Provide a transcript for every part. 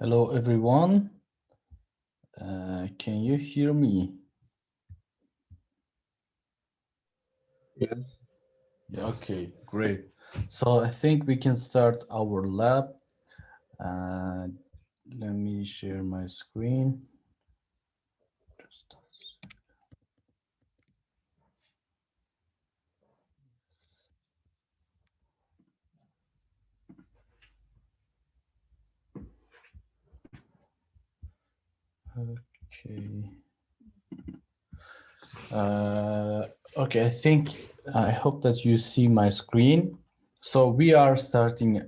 Hello, everyone. Can you hear me? Yes. Yeah, okay, great. So I think we can start our lab. Uh, Let me share my screen. Just- Okay. Uh, okay, I hope that you see my screen. So we are starting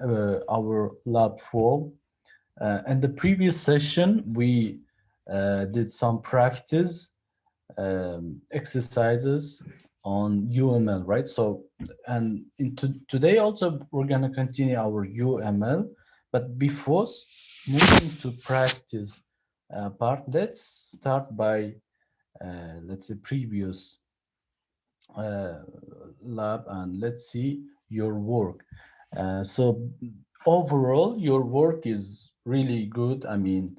our lab 4. In the previous session, we did some practice exercises on UML, right? So, and today also we're gonna continue our UML, but before moving to practice part, let's start by let's say previous uh, lab and let's see your work. So overall, your work is really good. I mean,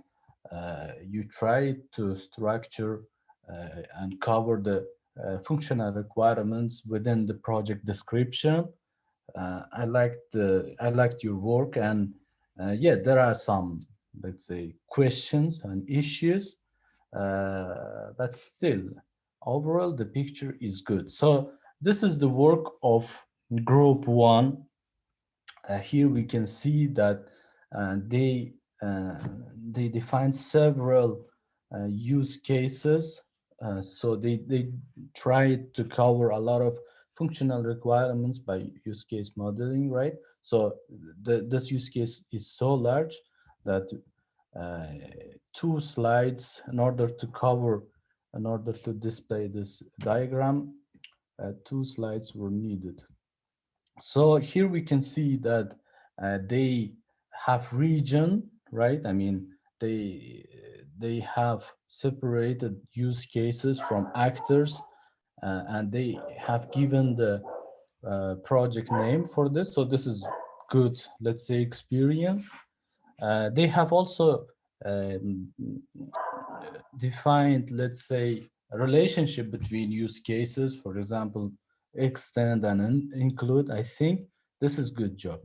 you try to structure and cover the functional requirements within the project description. I liked your work, and yeah, there are some, let's say, questions and issues, but still, overall, the picture is good. So this is the work of group one. Here we can see that uh, they uh, they define several use cases. So they try to cover a lot of functional requirements by use case modeling, right? So this use case is so large that uh, two slides in order to display this diagram, two slides were needed. So here we can see that they have region, right? I mean, they have separated use cases from actors, and they have given the project name for this. So this is good, let's say, experience. They have also um, defined, let's say, a relationship between use cases, for example, extend and include. I think this is good job.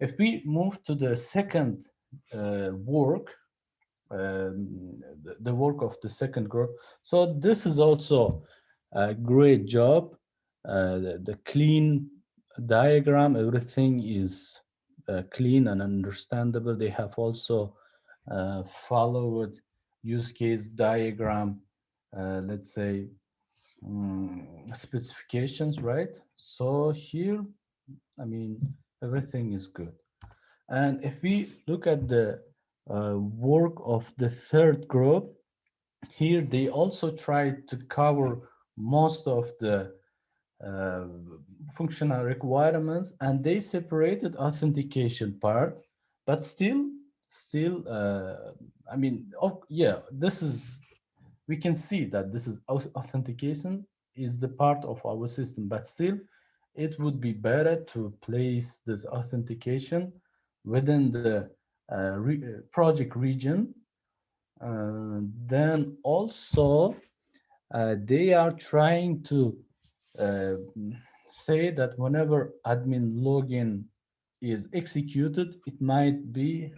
If we move to the second work, the work of the second group, so this is also a great job. The clean diagram, everything is clean and understandable. They have also followed use case diagram, let's say, specifications, right? So here, I mean, everything is good. And if we look at the work of the third group, here they also tried to cover most of the uh, functional requirements, and they separated authentication part, but still, I mean, oh yeah, this is, we can see that this is authentication is the part of our system, but still it would be better to place this authentication within the project region. Then also they are trying to uh, say that whenever admin login is executed, it might be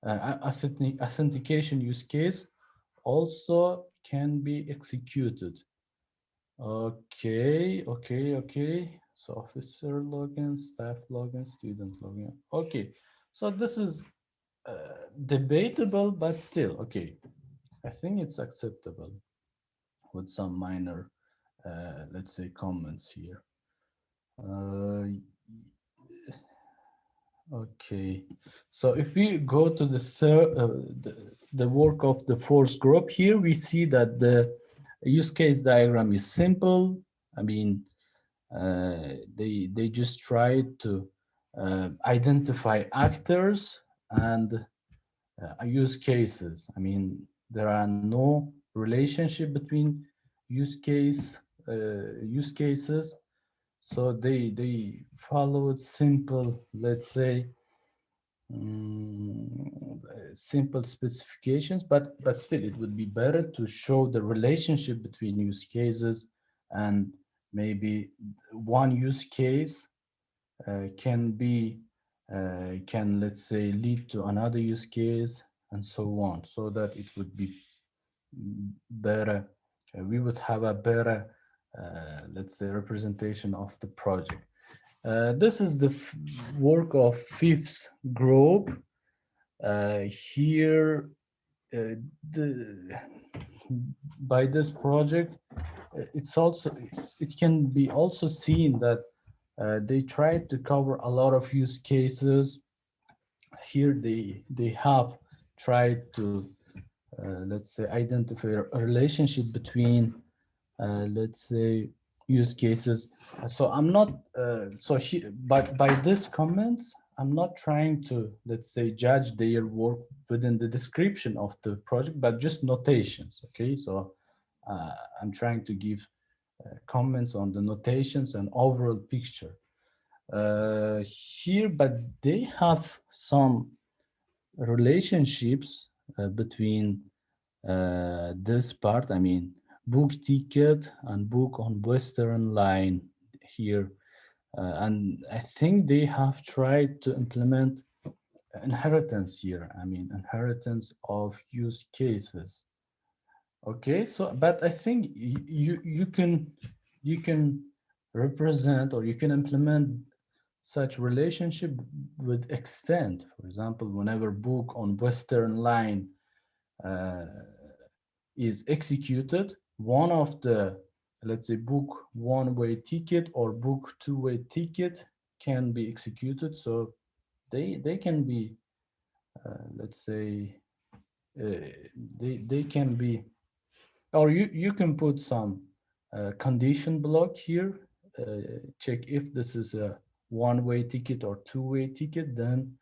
authentication use case also can be executed. Okay. So officer login, staff login, student login. Okay, so this is debatable, but still okay. I think it's acceptable with some minor, let's say, comments here. Uh, okay, so if we go to the work of the fourth group, here we see that the use case diagram is simple. I mean, they just try to identify actors and use cases. I mean, there are no relationship between use case use cases, so they followed simple, let's say, simple specifications, but still it would be better to show the relationship between use cases, and maybe one use case can be can, let's say, lead to another use case and so on, so that it would be better. We would have a better, let's say, representation of the project. This is the work of fifth group. Here, uh, the, by this project, it's also, it can be also seen that they tried to cover a lot of use cases. Here they have tried to, let's say, identify a relationship between, let's say, use cases. So I'm not, but by this comments, I'm not trying to, let's say, judge their work within the description of the project, but just notations. Okay, so I'm trying to give comments on the notations and overall picture here, but they have some relationships between this part. I mean, book ticket and book on Western line here. And I think they have tried to implement inheritance here. I mean, inheritance of use cases. Okay, so but I think you can represent, or you can implement such relationship with extent. For example, whenever book on Western line uh, is executed, one of the, let's say, book one-way ticket or book two-way ticket can be executed. So they can be, let's say, uh, they can be, or you can put some condition block here, check if this is a one-way ticket or two-way ticket, then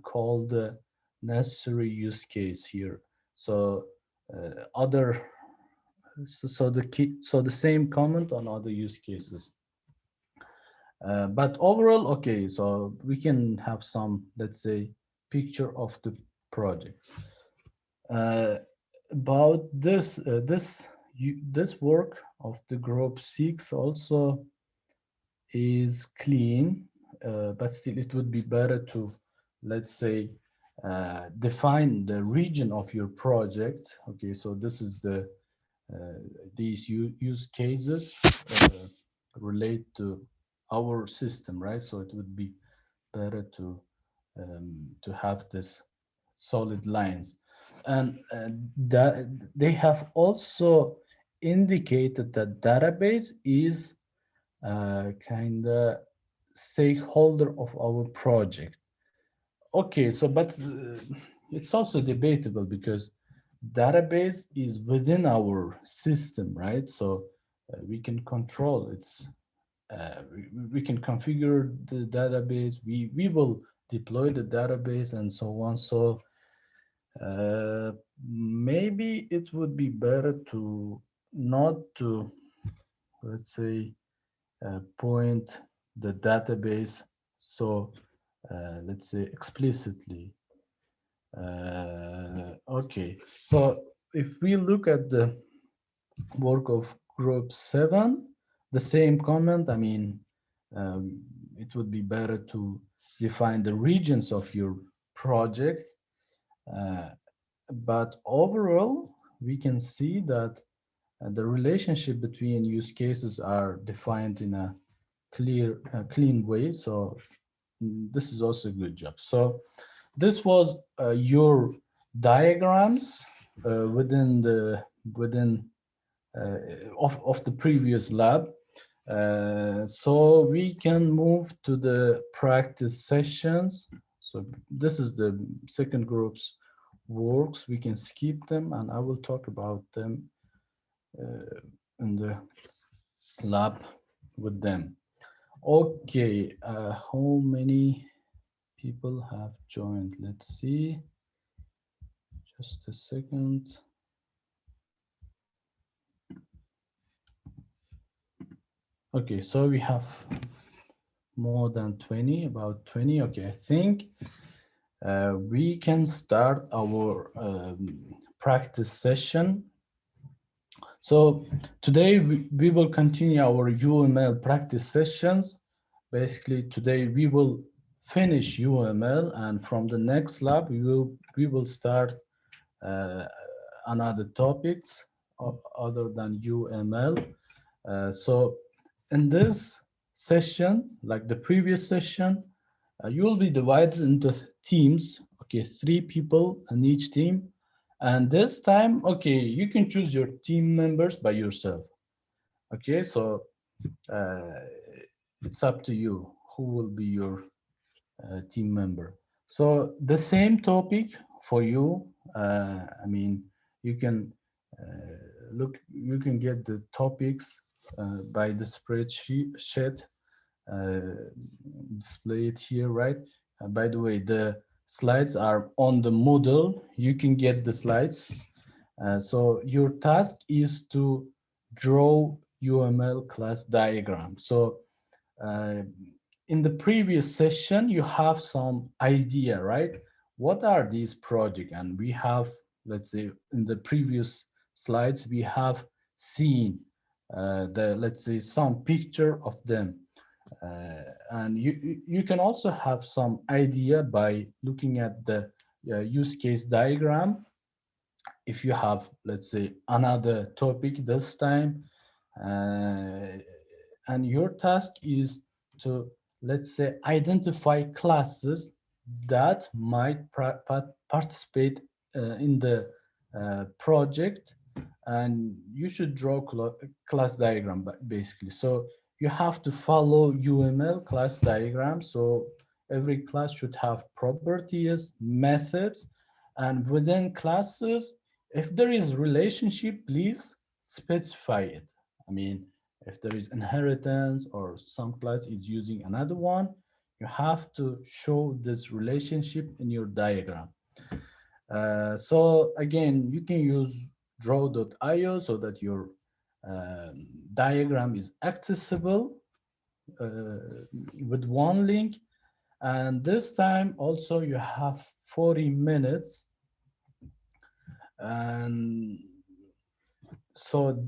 call the necessary use case here. So other, so the key, so the same comment on other use cases. But overall, okay, so we can have some, let's say, picture of the project. Uh, about this work of the group 6 also is clean, but still it would be better to, let's say, define the region of your project. Okay, so this is the uh, these use cases relate to our system, right? So it would be better to have this solid lines, and that they have also indicated that database is kind of stakeholder of our project. Okay, so but it's also debatable because database is within our system, right? So we can control its, we can configure the database. We will deploy the database and so on. So maybe it would be better to not to, let's say, point the database so, let's say, explicitly. Okay, so if we look at the work of group 7, the same comment. I mean, it would be better to define the regions of your project. Uh, but overall, we can see that the relationship between use cases are defined in a clean way. So this is also a good job. So this was your diagrams within uh, of the previous lab. So we can move to the practice sessions. So this is the second group's works. We can skip them, and I will talk about them in the lab with them. Okay, how many people have joined? Let's see. Just a second. Okay, so we have more than 20, about 20. Okay, I think we can start our practice session. So today we will continue our UML practice sessions. Basically, today we will finish UML, and from the next lab we will start another topics other than UML. So in this session, like the previous session, you will be divided into teams. Okay, 3 people in each team. And this time, okay, you can choose your team members by yourself. Okay, so uh, it's up to you who will be your team member. So the same topic for you. I mean, you can you can get the topics by the spreadsheet, uh, display it here, right? By the way, the slides are on the Moodle. You can get the slides. So your task is to draw UML class diagram. So uh, in the previous session, you have some idea, right? What are these projects? And we have, let's say, in the previous slides, we have seen let's say, some picture of them. And you can also have some idea by looking at the use case diagram. If you have, let's say, another topic this time, uh, and your task is to, let's say, identify classes that might participate in the project, and you should draw class diagram basically. So you have to follow UML class diagram. So every class should have properties, methods, and within classes, if there is relationship, please specify it. I mean, if there is inheritance or some class is using another one, you have to show this relationship in your diagram. So again, you can use draw.io so that your diagram is accessible with one link. And this time also you have 40 minutes. And so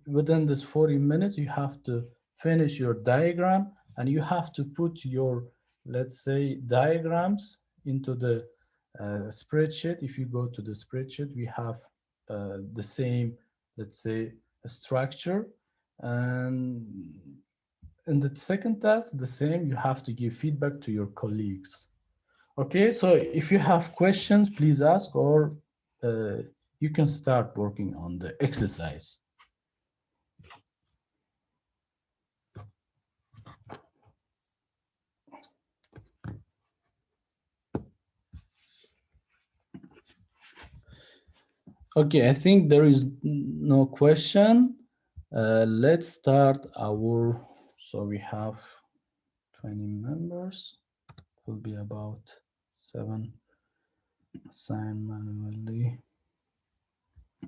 within this 40 minutes, you have to finish your diagram, and you have to put your, let's say, diagrams into the spreadsheet. If you go to the spreadsheet, we have the same, let's say, structure. And in the second task, the same, you have to give feedback to your colleagues. Okay, so if you have questions, please ask, or you can start working on the exercise. Okay, I think there is no question. Let's start our, so we have 20 members. It will be about 7. Assign manually.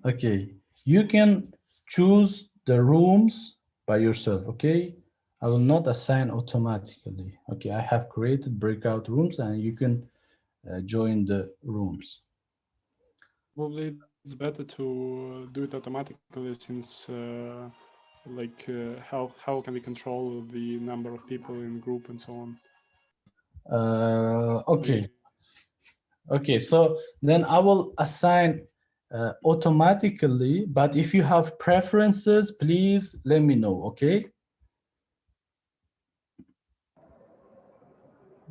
Okay, you can choose the rooms by yourself, okay? I will not assign automatically. Okay, I have created breakout rooms, and you can join the rooms. Probably it's better to do it automatically, since how can we control the number of people in group and so on? Okay. Okay, so then I will assign automatically, but if you have preferences, please let me know, okay?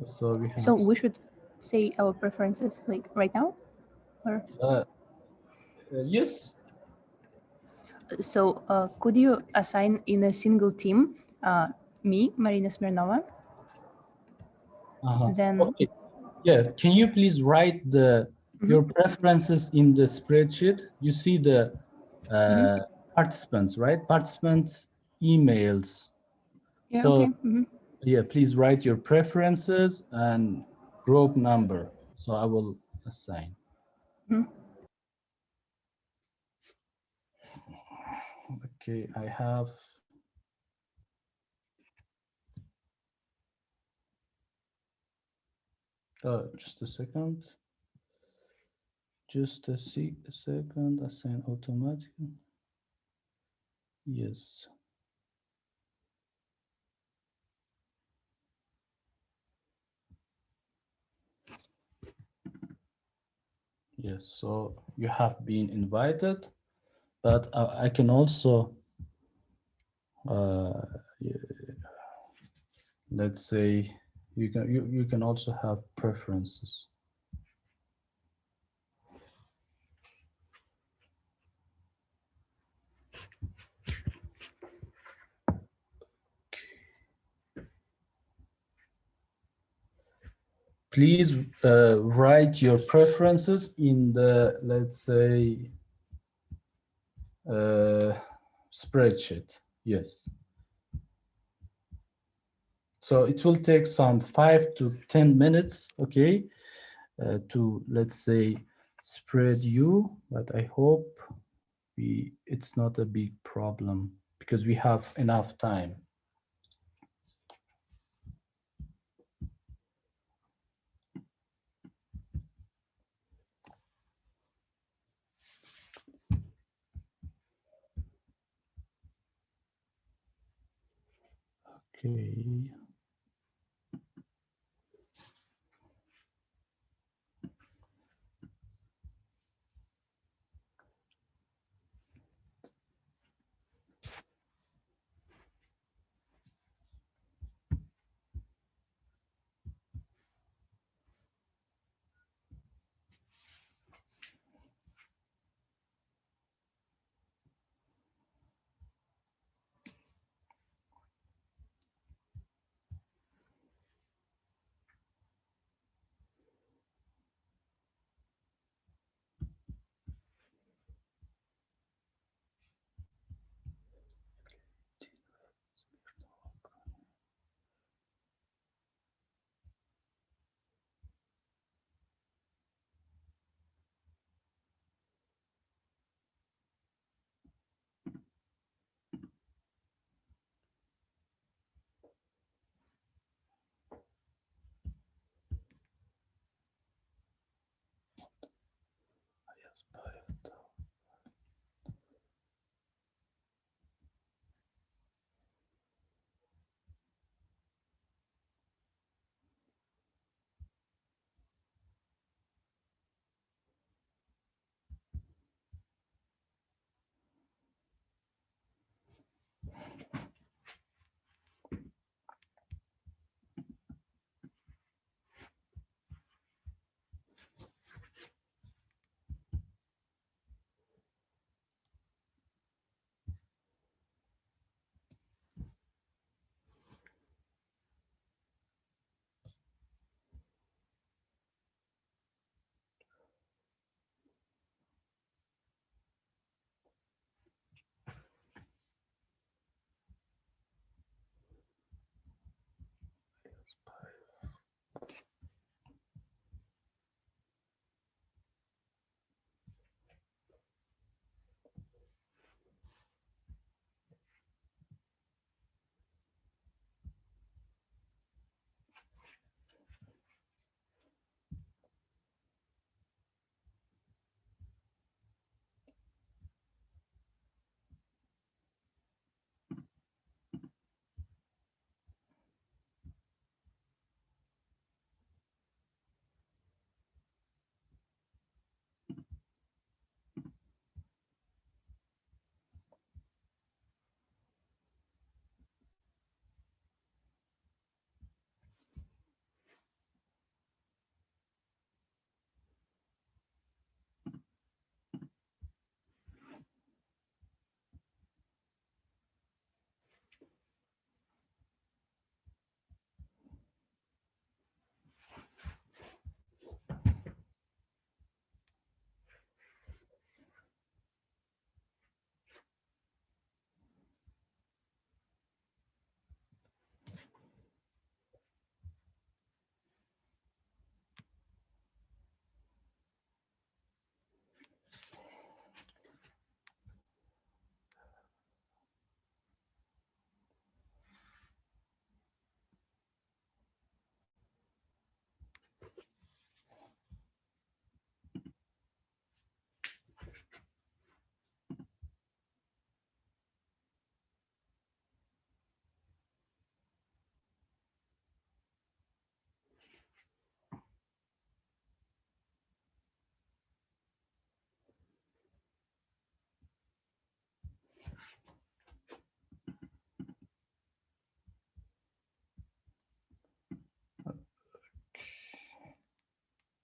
So we have. So we should say our preferences like right now, or yes. So could you assign in a single team me, Marina Smirnova? Then Okay. Yeah, can you please write your preferences in the spreadsheet? You see the participants, right? Participants' emails. yeah, So okay. yeah, please write your preferences and group number. So I will assign. Okay, I have. Just a second. Just a second. Assign automatically. Yes. Yes. So you have been invited, but I can also, yeah, let's say, you can also have preferences. Please write your preferences in the, let's say, spreadsheet. Yes. So it will take some 5 to 10 minutes, okay, to, let's say, spread you, but I hope it's not a big problem because we have enough time. Okay.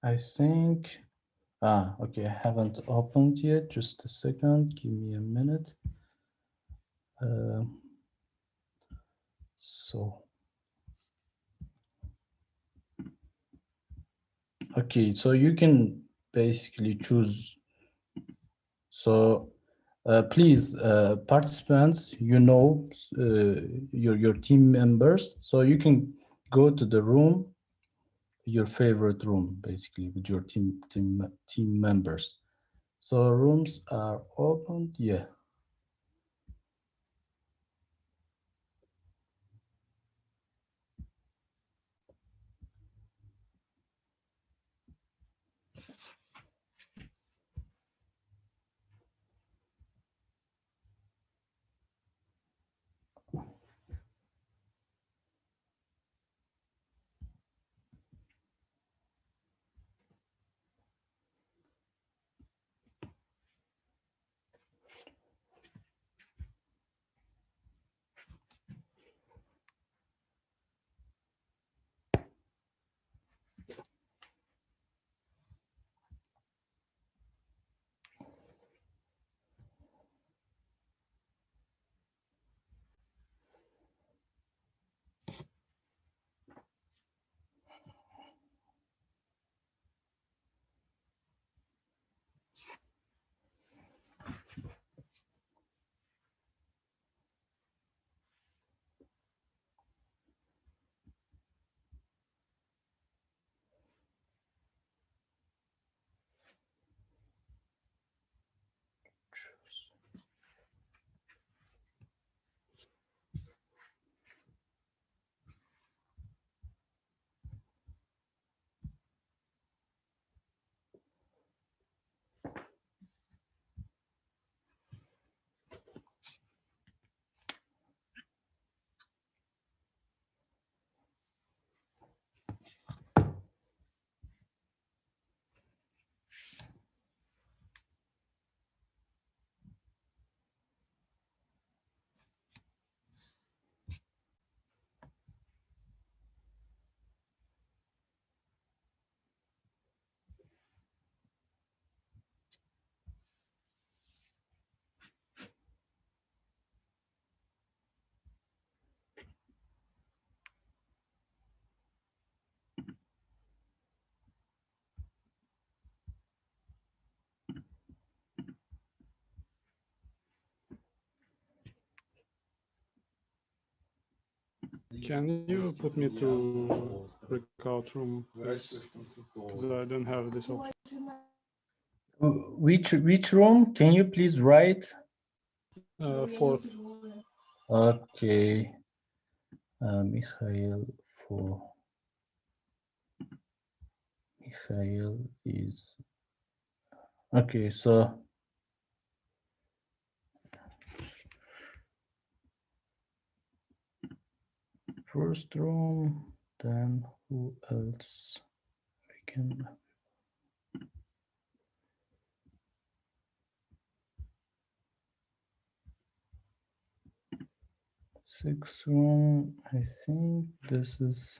I think, okay, I haven't opened yet. Just a second, give me a minute. So, okay, so you can basically choose. So please, participants, your team members, so you can go to the room, your favorite room, basically with your team members. So rooms are opened. Yeah. Can you put me to breakout room, please? Because I don't have this option. Which room? Can you please write? Fourth. Okay. Mikhail is okay. So first room, then who else we can? Sixth room, I think this is.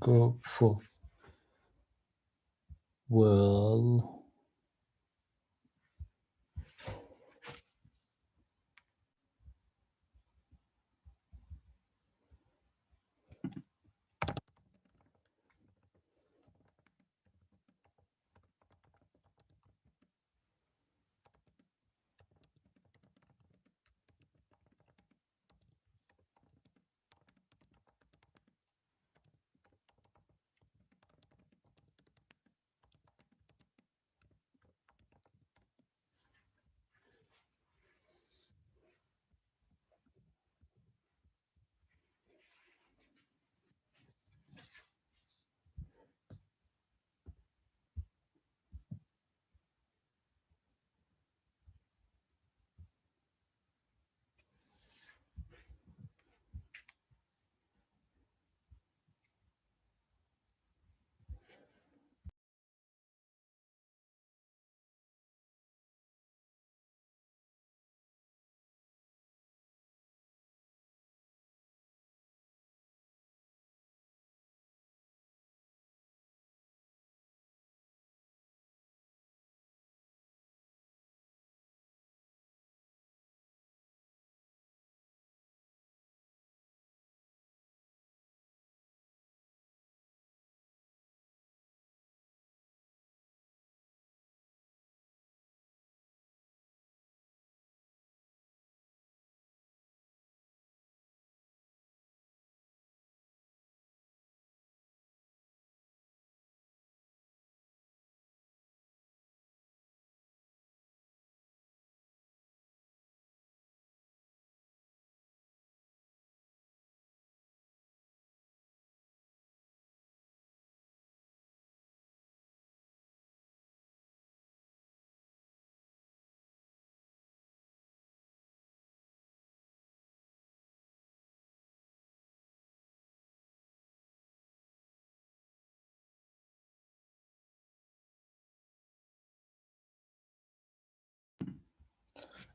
Go for well.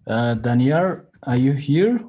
Daniel, are you here?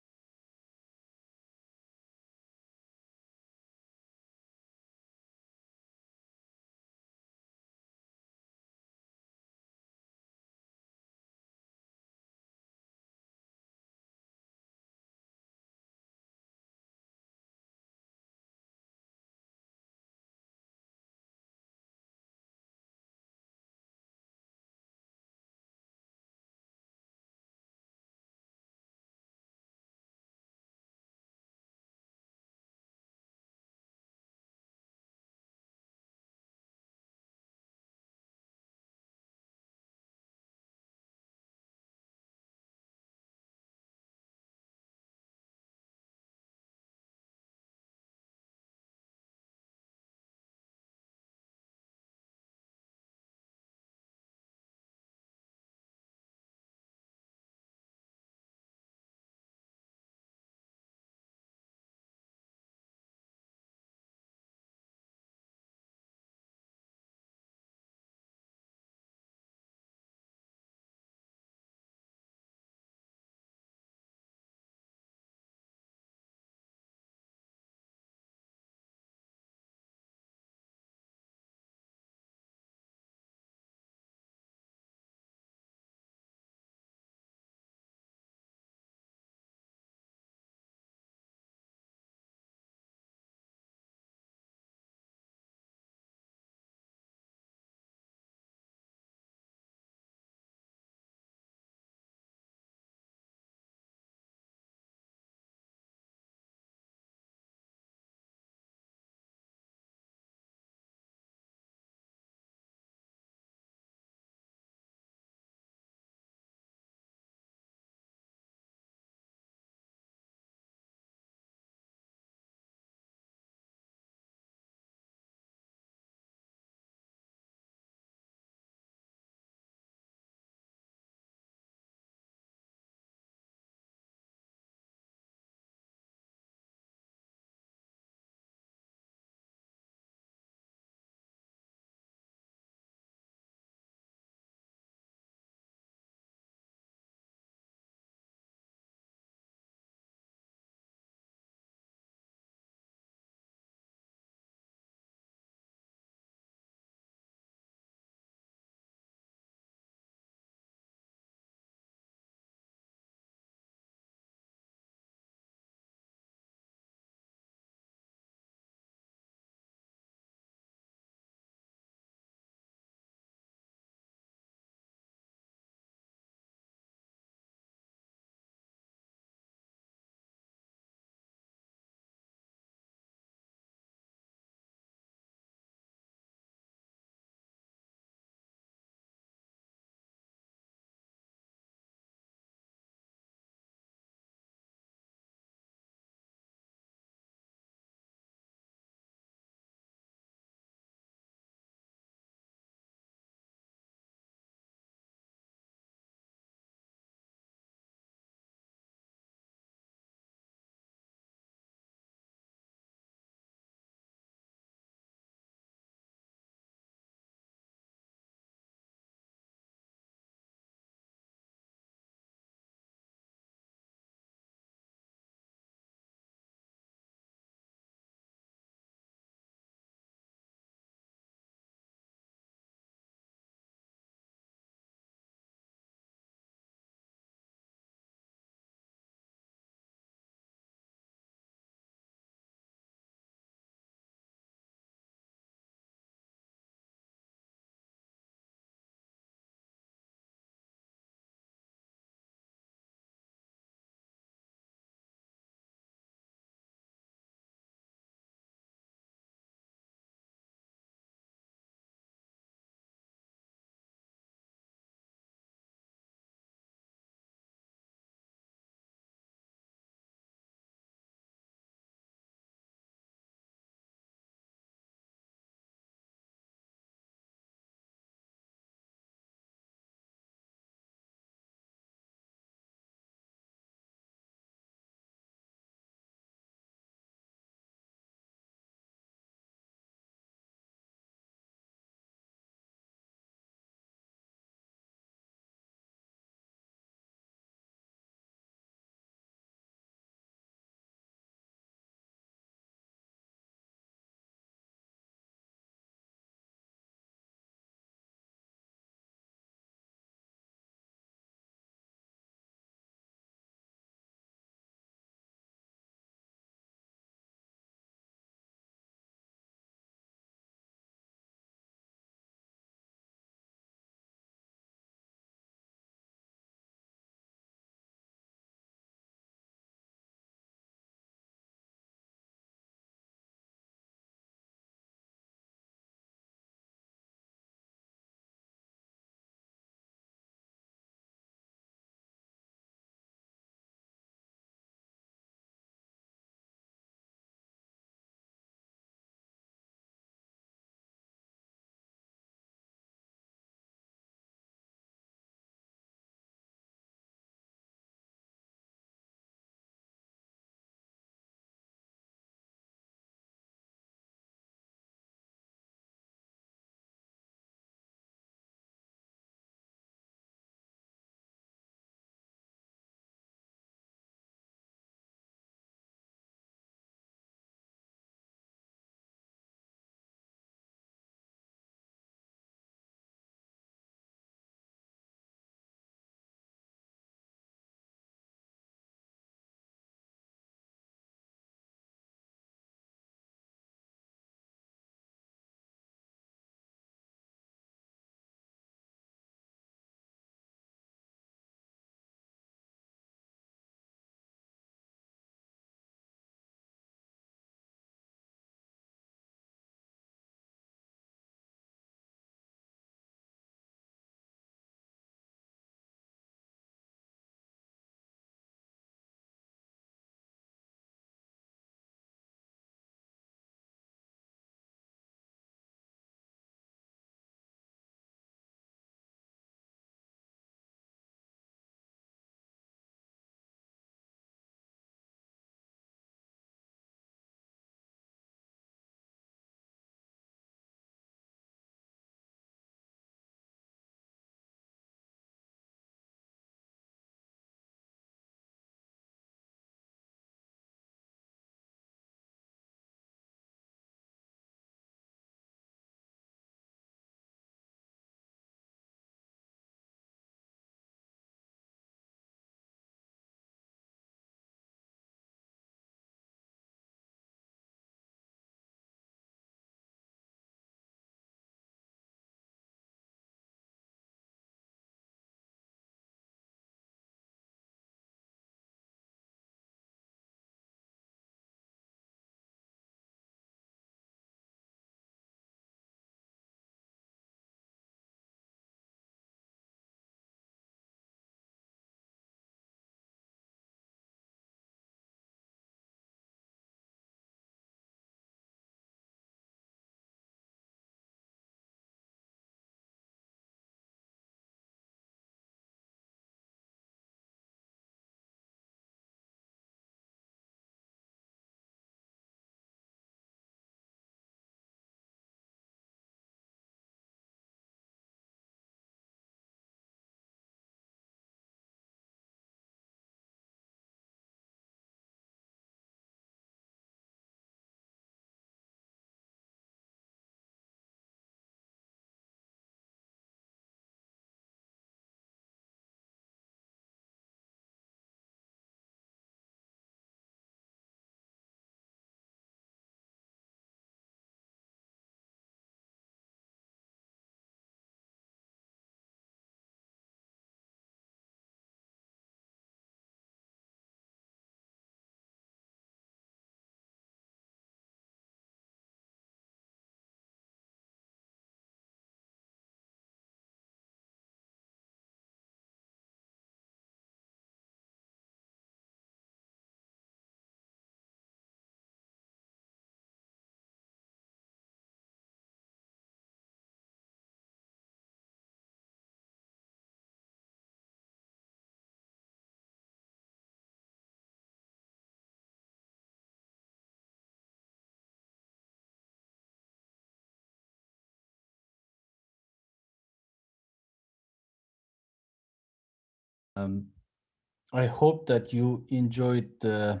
I hope that you enjoyed the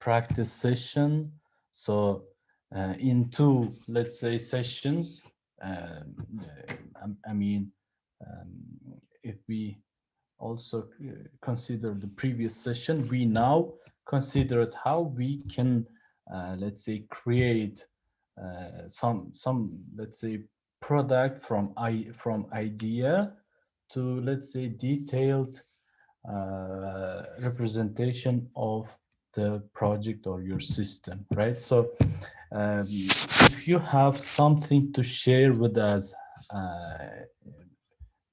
practice session. So in two, let's say, sessions, I mean, if we also consider the previous session, we now considered how we can, let's say, create some, let's say, product from idea to, let's say, detailed representation of the project or your system, right? So if you have something to share with us,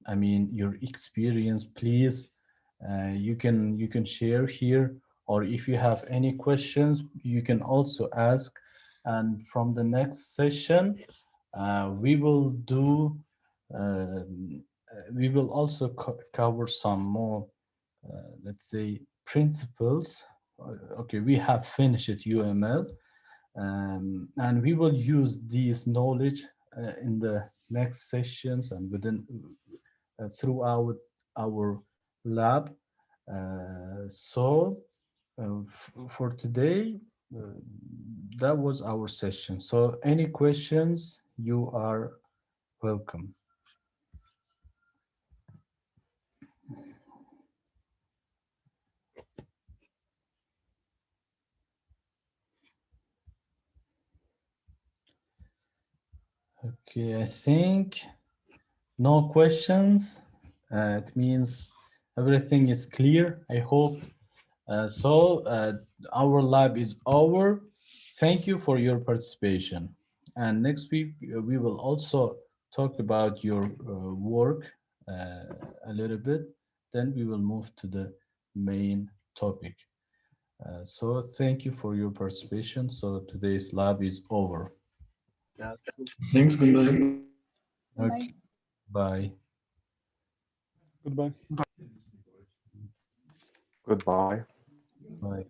I mean, your experience, please, you can share here, or if you have any questions, you can also ask. And from the next session, we will do, we will also cover some more, let's say, principles. Okay, we have finished UML, and we will use this knowledge in the next sessions and within throughout our lab. So for today, that was our session. So any questions, you are welcome. Okay, I think no questions. It means everything is clear, I hope. Our lab is over. Thank you for your participation. And next week, we will also talk about your work a little bit. Then we will move to the main topic. So thank you for your participation. So today's lab is over. Thanks, good night. Okay, bye. Goodbye. Goodbye. Bye.